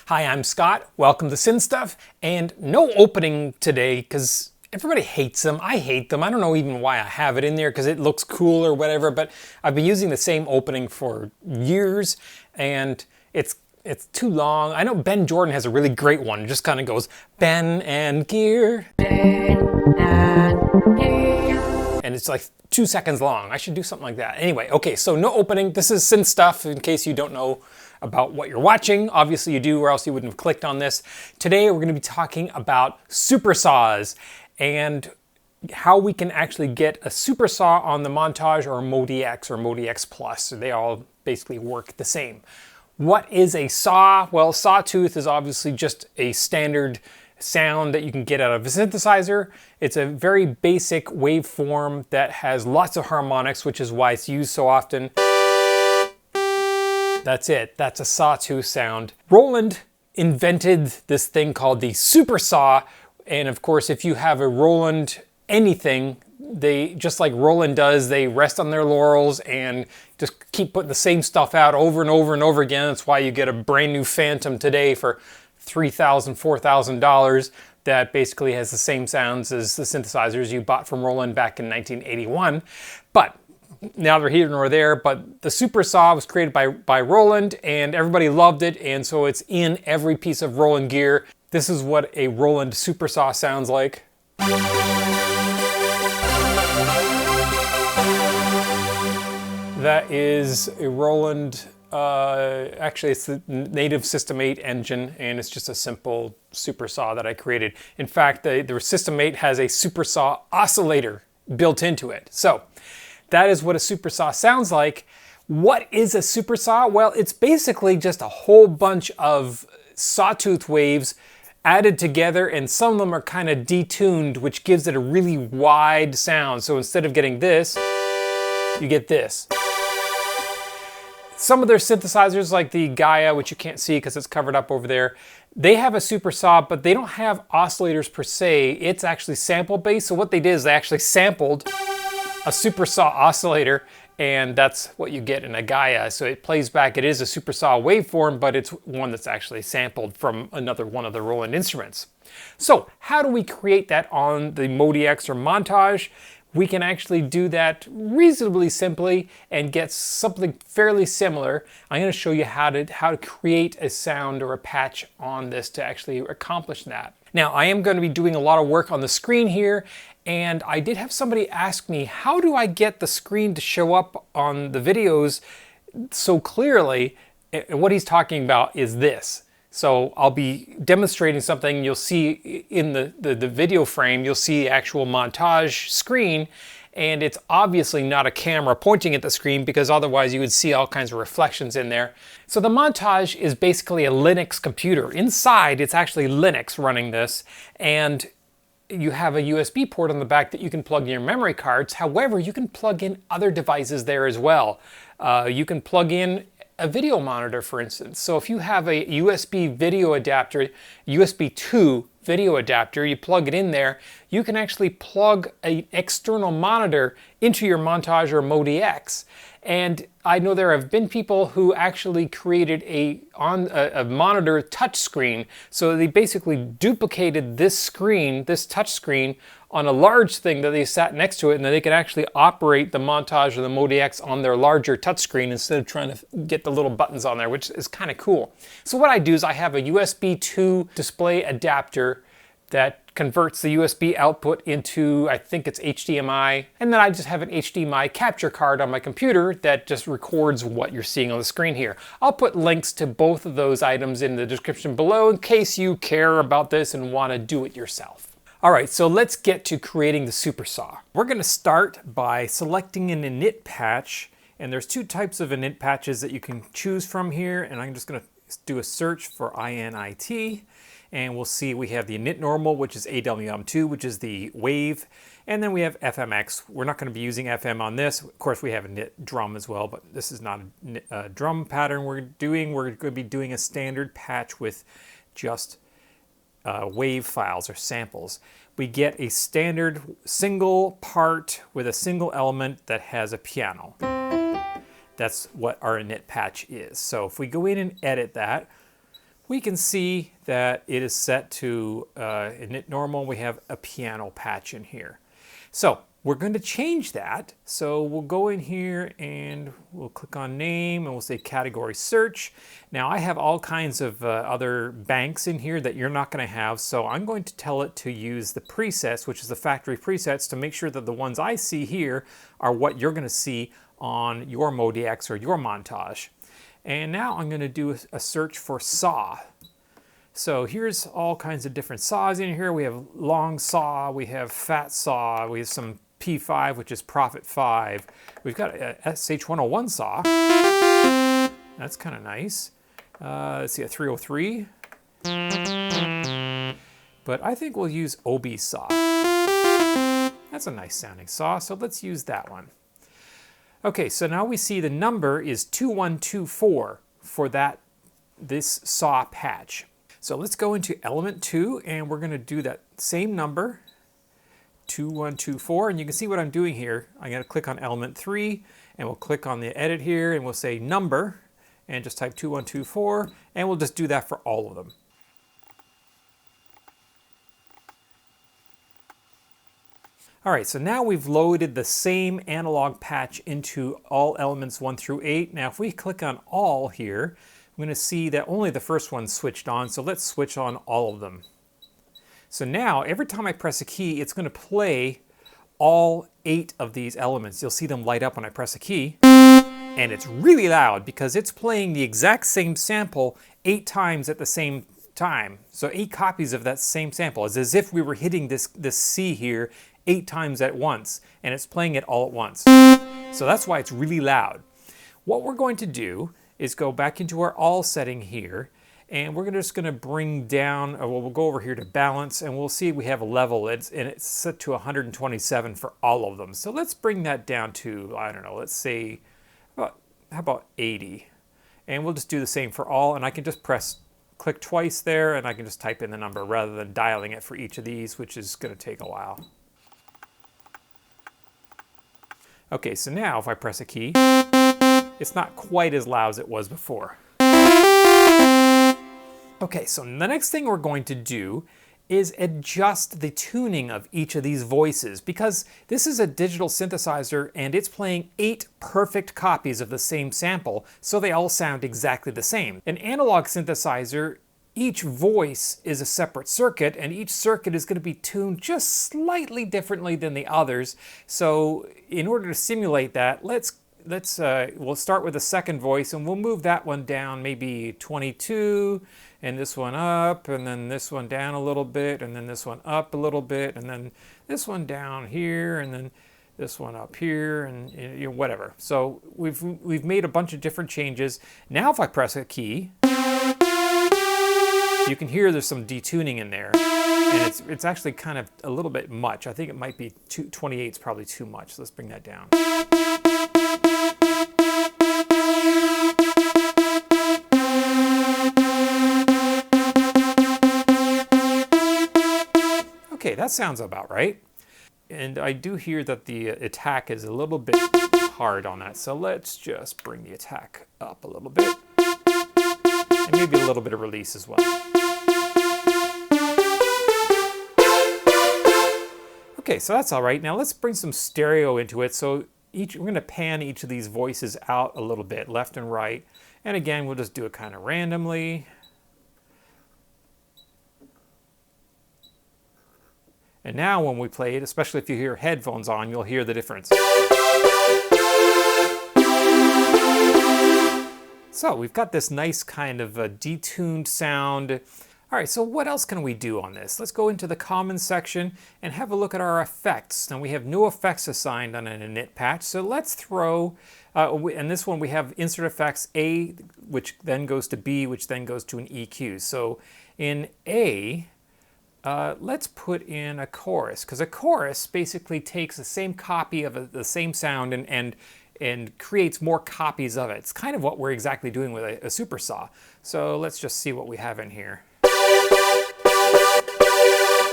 Hi, I'm Scott. Welcome to Synth Stuff, and no opening today because everybody hates them. I hate them. I don't know even why I have it in there because it looks cool or whatever, but I've been using the same opening for years and it's too long. I know Ben Jordan has a really great one. It just kind of goes, Ben and Gear. And it's like 2 seconds long. I should do something like that. Anyway, okay, so no opening. This is Synth Stuff in case you don't know about what you're watching. Obviously you do, or else you wouldn't have clicked on this. Today we're going to be talking about supersaws and how we can actually get a supersaw on the Montage or MODX or MODX Plus. So they all basically work the same. What is a saw? Well, Sawtooth is obviously just a standard sound that you can get out of a synthesizer. It's a very basic waveform that has lots of harmonics, which is why it's used so often. That's it. That's a Sawtooth sound. Roland invented this thing called the Supersaw, and of course, if you have a Roland anything, they, just like Roland does, they rest on their laurels and just keep putting the same stuff out over and over and over again. That's why you get a brand new Phantom today for $3,000, $4,000 that basically has the same sounds as the synthesizers you bought from Roland back in 1981. But now they're here nor there, but the Supersaw was created by Roland and everybody loved it, and so it's in every piece of Roland gear. This is what a Roland Supersaw sounds like. That is a Roland, actually it's the native System 8 engine, and it's just a simple Supersaw that I created. In fact, the System 8 has a Supersaw oscillator built into it. So that is what a Supersaw sounds like. What is a Supersaw? Well, it's basically just a whole bunch of Sawtooth waves added together, and some of them are kind of detuned, which gives it a really wide sound. So instead of getting this, you get this. Some of their synthesizers, like the Gaia, which you can't see because it's covered up over there, they have a Supersaw, but they don't have oscillators per se. It's actually sample based. So what they did is they actually sampled a Supersaw oscillator, and that's what you get in a Gaia. So it plays back, it is a Supersaw waveform, but it's one that's actually sampled from another one of the Roland instruments. So how do we create that on the MODX or Montage? We can actually do that reasonably simply and get something fairly similar. I'm going to show you how to create a sound or a patch on this to actually accomplish that. Now, I am going to be doing a lot of work on the screen here, and I did have somebody ask me, how do I get the screen to show up on the videos so clearly? And what he's talking about is this. So I'll be demonstrating something. You'll see in the video frame, you'll see the actual Montage screen, and it's obviously not a camera pointing at the screen because otherwise you would see all kinds of reflections in there. So the Montage is basically a Linux computer. Inside, it's actually Linux running this, and you have a USB port on the back that you can plug in your memory cards. However, you can plug in other devices there as well. You can plug in a video monitor, for instance. So if you have a USB video adapter, USB 2 video adapter, you plug it in there, you can actually plug an external monitor into your Montage or MODX. And I know there have been people who actually created a monitor touch screen. So they basically duplicated this screen, this touch screen, on a large thing that they sat next to it, and then they could actually operate the Montage or the MODX on their larger touchscreen instead of trying to get the little buttons on there, which is kind of cool. So what I do is I have a USB 2 display adapter that converts the USB output into, I think it's HDMI, and then I just have an HDMI capture card on my computer that just records what you're seeing on the screen here. I'll put links to both of those items in the description below in case you care about this and want to do it yourself. All right, so let's get to creating the Supersaw. We're going to start by selecting an Init patch, and there's two types of Init patches that you can choose from here, and I'm just going to do a search for INIT, and we'll see we have the Init normal, which is AWM2, which is the wave, and then we have FMX. We're not going to be using FM on this. Of course, we have Init drum as well, but this is not a drum pattern we're doing. We're going to be doing a standard patch with just wave files or samples. We get a standard single part with a single element that has a piano. That's what our init patch is. So if we go in and edit that, we can see that it is set to Init normal. We have a piano patch in here. So we're going to change that. So we'll go in here and we'll click on name and we'll say category search. Now I have all kinds of other banks in here that you're not going to have. So I'm going to tell it to use the presets, which is the factory presets, to make sure that the ones I see here are what you're going to see on your MODX or your Montage. And now I'm going to do a search for saw. So here's all kinds of different saws in here. We have long saw, we have fat saw, we have some P5, which is Profit 5. We've got a SH101 saw. That's kind of nice. Let's see, a 303. But I think we'll use OB saw. That's a nice sounding saw, so let's use that one. Okay, so now we see the number is 2124 for this saw patch. So let's go into element 2 and we're going to do that same number, 2124, and you can see what I'm doing here. I'm going to click on element 3 and we'll click on the edit here and we'll say number and just type 2124 and we'll just do that for all of them. All right, so now we've loaded the same analog patch into all elements 1 through 8. Now if we click on all here, I'm going to see that only the first one's switched on, so let's switch on all of them. So now every time I press a key, it's going to play all 8 of these elements. You'll see them light up when I press a key, and it's really loud because it's playing the exact same sample 8 times at the same time. So 8 copies of that same sample. It's as if we were hitting this C here 8 times at once, and it's playing it all at once. So that's why it's really loud. What we're going to do is go back into our all setting here, and we're just going to bring down, we'll go over here to balance, and we'll see we have a level, and it's set to 127 for all of them. So let's bring that down to, I don't know, let's say, how about 80? And we'll just do the same for all, and I can just click twice there, and I can just type in the number rather than dialing it for each of these, which is going to take a while. Okay, so now if I press a key, it's not quite as loud as it was before. Okay, so the next thing we're going to do is adjust the tuning of each of these voices, because this is a digital synthesizer and it's playing 8 perfect copies of the same sample, so they all sound exactly the same. An analog synthesizer, each voice is a separate circuit, and each circuit is going to be tuned just slightly differently than the others. So in order to simulate that, we'll start with the second voice and we'll move that one down maybe 22, and this one up, and then this one down a little bit, and then this one up a little bit, and then this one down here, and then this one up here, and you know, whatever. So we've made a bunch of different changes. Now if I press a key, you can hear there's some detuning in there, and it's actually kind of a little bit much. I think it might be 28 is probably too much. So let's bring that down. Okay, that sounds about right. And I do hear that the attack is a little bit hard on that, so let's just bring the attack up a little bit. And maybe a little bit of release as well. Okay, so that's all right. Now let's bring some stereo into it. So we're going to pan each of these voices out a little bit, left and right. And again, we'll just do it kind of randomly. And now when we play it, especially if you hear headphones on, you'll hear the difference. So we've got this nice kind of detuned sound. All right, so what else can we do on this? Let's go into the common section and have a look at our effects. Now we have no effects assigned on an init patch, so let's throw, and this one we have insert effects A, which then goes to B, which then goes to an EQ. So in A, let's put in a chorus, because a chorus basically takes the same copy of the same sound and creates more copies of it. It's kind of what we're exactly doing with a Supersaw. So let's just see what we have in here.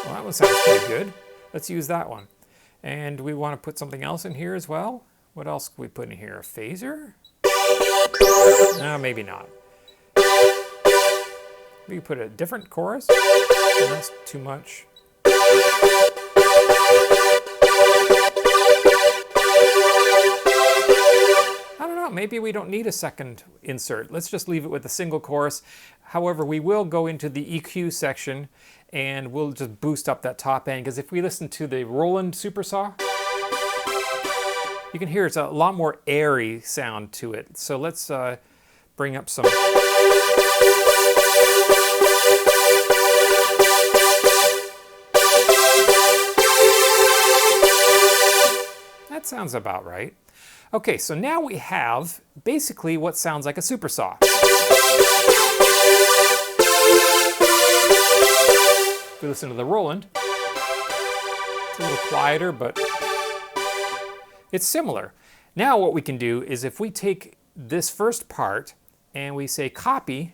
Well, that one sounds pretty good. Let's use that one. And we want to put something else in here as well. What else can we put in here? A phaser? No, maybe not. We could put a different chorus. That's too much. I don't know, maybe we don't need a second insert. Let's just leave it with a single chorus. However, we will go into the EQ section and we'll just boost up that top end, because if we listen to the Roland Supersaw, you can hear it's a lot more airy sound to it. So let's bring up some. That sounds about right. Okay, so now we have basically what sounds like a supersaw. If we listen to the Roland, it's a little quieter, but it's similar. Now what we can do is if we take this first part and we say copy,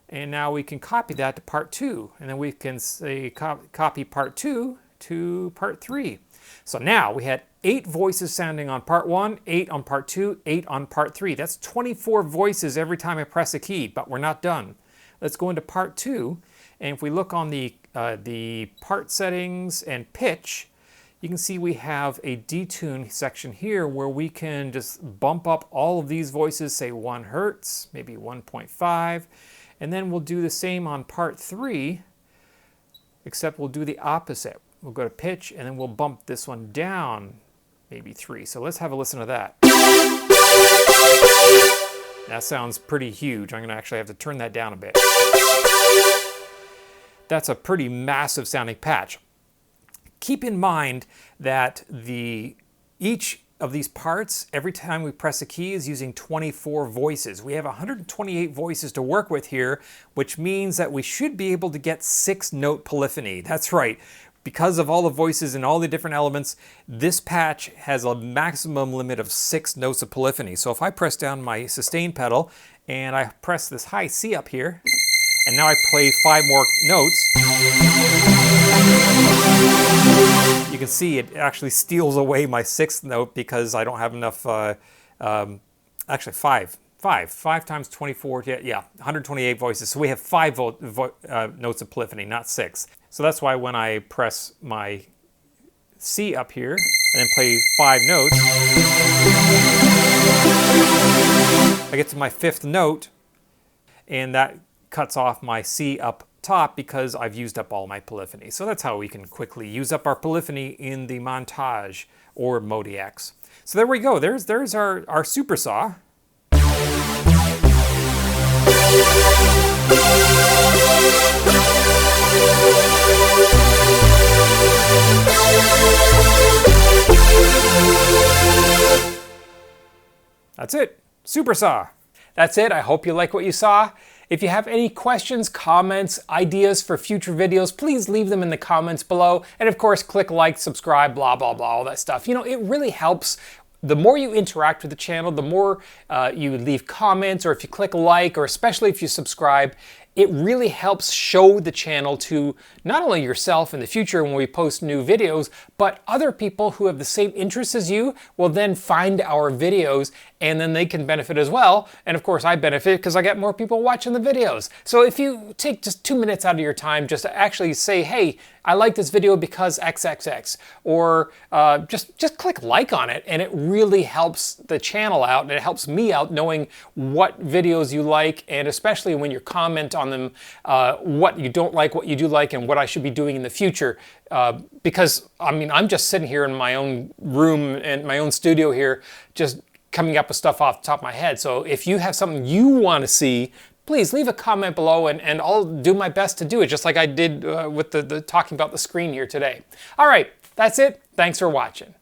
and now we can copy that to part 2, and then we can say copy part 2 to part 3. So now we had 8 voices sounding on part 1, 8 on part 2, 8 on part 3. That's 24 voices every time I press a key, but we're not done. Let's go into part 2, and if we look on the part settings and pitch, you can see we have a detune section here where we can just bump up all of these voices, say 1 hertz, maybe 1.5, and then we'll do the same on part 3, except we'll do the opposite. We'll go to pitch and then we'll bump this one down, maybe 3. So let's have a listen to that. That sounds pretty huge. I'm going to actually have to turn that down a bit. That's a pretty massive sounding patch. Keep in mind that each of these parts, every time we press a key, is using 24 voices. We have 128 voices to work with here, which means that we should be able to get 6-note polyphony. That's right. Because of all the voices and all the different elements, this patch has a maximum limit of 6 notes of polyphony. So if I press down my sustain pedal and I press this high C up here, and now I play 5 more notes, you can see it actually steals away my 6th note because I don't have enough, actually 5 times 24, yeah, 128 voices. So we have 5 notes of polyphony, not 6. So that's why when I press my C up here and then play 5 notes, I get to my 5th note, and that cuts off my C up top because I've used up all my polyphony. So that's how we can quickly use up our polyphony in the Montage or MODX. So there we go. There's our Supersaw. That's it. Supersaw. That's it. I hope you like what you saw. If you have any questions, comments, ideas for future videos, please leave them in the comments below. And of course, click like, subscribe, blah, blah, blah, all that stuff. You know, it really helps. The more you interact with the channel, the more you leave comments, or if you click like, or especially if you subscribe, it really helps show the channel to not only yourself in the future when we post new videos, but other people who have the same interests as you will then find our videos, and then they can benefit as well. And of course I benefit because I get more people watching the videos. So if you take just 2 minutes out of your time just to actually say, hey, I like this video because XXX, or just click like on it, and it really helps the channel out, and it helps me out knowing what videos you like, and especially when you comment on them, what you don't like, what you do like, and what I should be doing in the future. Because, I mean, I'm just sitting here in my own room and my own studio here, just coming up with stuff off the top of my head. So if you have something you want to see, please leave a comment below, and I'll do my best to do it, just like I did with the talking about the screen here today. All right, that's it. Thanks for watching.